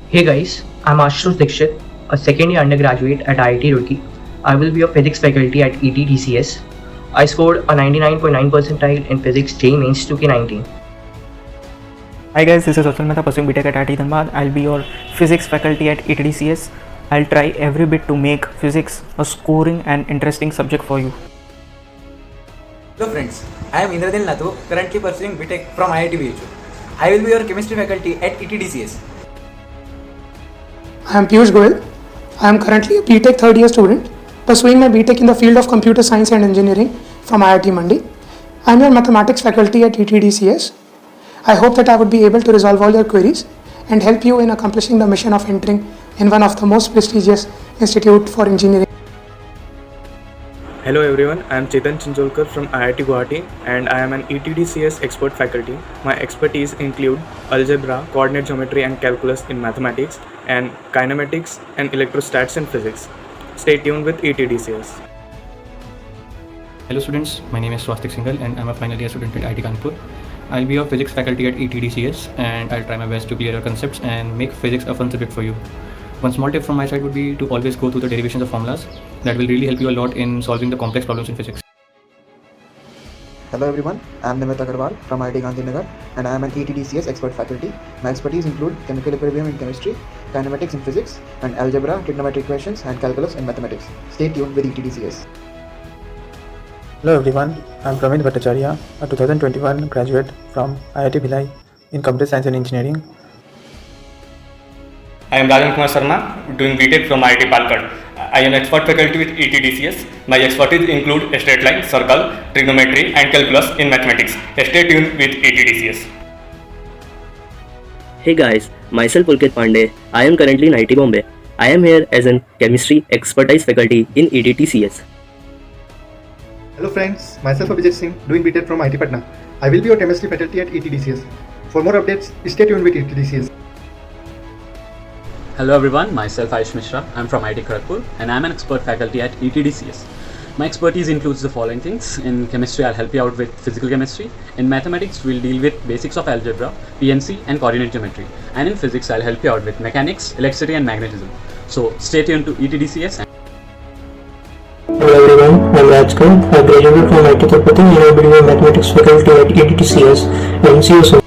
Hey guys, I'm Ashutosh Dixit, a second year undergraduate at IIT Roorkee. I will be a physics faculty at ETDCS. I scored a 99.9 percentile in physics JEE Mains 2K19. Hi guys, this is Atul Mehta pursuing BTech at IIT Dhanbad. I'll be your physics faculty at ETDCS. I'll try every bit to make physics a scoring and interesting subject for you. Hello friends, I am Indradil Nathu, currently pursuing BTech from IIT BHU. I will be your chemistry faculty at ETDCS. I am Piyush Goyal. I am currently a BTech third year student pursuing my BTech in the field of computer science and engineering from IIT Mandi. I am your mathematics faculty at ETDCS. I hope that I would be able to resolve all your queries and help you in accomplishing the mission of entering in one of the most prestigious institute for engineering. Hello everyone, I am Chetan Chinjolkar from IIT Guwahati and I am an ETDCS expert faculty. My expertise include algebra, coordinate geometry and calculus in mathematics and kinematics and electrostats in physics. Stay tuned with ETDCS. Hello students, my name is Swastik Singhal and I'm a final year student at IIT Kanpur. I'll be your physics faculty at ETDCS and I'll try my best to clear your concepts and make physics a fun subject for you. One small tip from my side would be to always go through the derivations of formulas. That will really help you a lot in solving the complex problems in physics. Hello everyone, I am Nimit Agarwal from IIT Gandhinagar and I am an ETDCS expert faculty. My expertise include chemical equilibrium in chemistry, kinematics in physics, and algebra, trigonometric equations, and calculus in mathematics. Stay tuned with ETDCS. Hello everyone, I am Pramit Bhattacharya, a 2021 graduate from IIT Bhilai in Computer Science and Engineering. I am Rajan Kumar Sharma, doing BTech from IIT Palakkad. I am expert faculty with ETDCS. My expertise include straight line, circle, trigonometry and calculus in mathematics. Stay tuned with ETDCS. Hey guys, myself Pulkit Pandey. I am currently in IIT Bombay. I am here as an chemistry expertise faculty in ETDCS. Hello friends, myself Abhijit Singh, doing BTech from IIT Patna. I will be your chemistry faculty at ETDCS. For more updates, stay tuned with ETDCS. Hello everyone, myself Ayush Mishra. I'm from IIT Kharagpur and I'm an expert faculty at ETDCS. My expertise includes the following things. In chemistry, I'll help you out with physical chemistry. In mathematics, we'll deal with basics of algebra, PNC and coordinate geometry. And in physics, I'll help you out with mechanics, electricity and magnetism. So stay tuned to ETDCS. Hello everyone, I'm Rajkar. I graduated from IIT Tirupati and I will be a mathematics faculty at ETDCS. And see you soon.